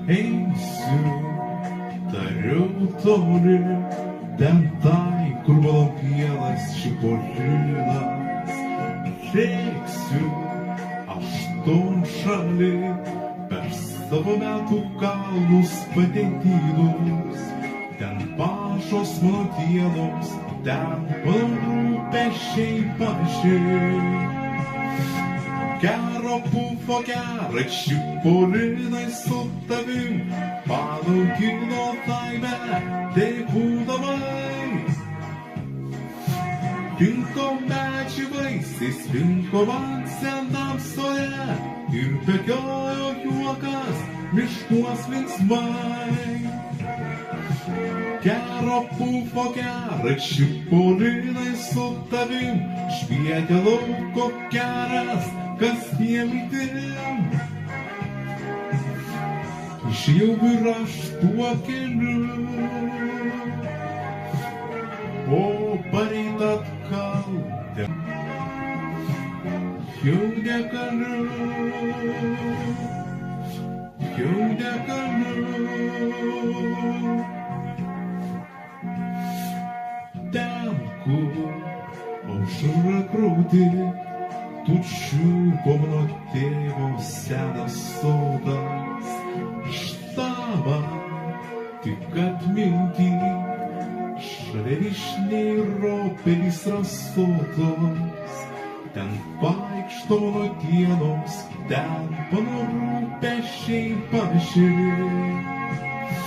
Eisiu, tariau toli, ten tai, kur valopielas šipolinas. Lėksiu aštuonšalį per savo metų kalnus padėtynus. Ten pašos mano dienos, ten mano rūpesčiai pavyzdžiai. Gero buvo gera šipolinai su tavim, palaukino laimę tėvų namai. Rinko medžiai vaisiais, rinko man senam sode ir bėgiojo juokas miškuos linksmai. Gero buvo gera šipolinai su tavim, švietė lauko geras kasdien mintim. Išėjau ir aš tuo keliu, o pareit atgal jau negaliu. Ten, kur aušra graudi, tučiuko mano tėvo senas sodas. Štama tik atminti, šalia vyšniai ir obelys rasotos. Ten vaikšto mano dienos, ten mano rūpesčiai pavyzdžiai.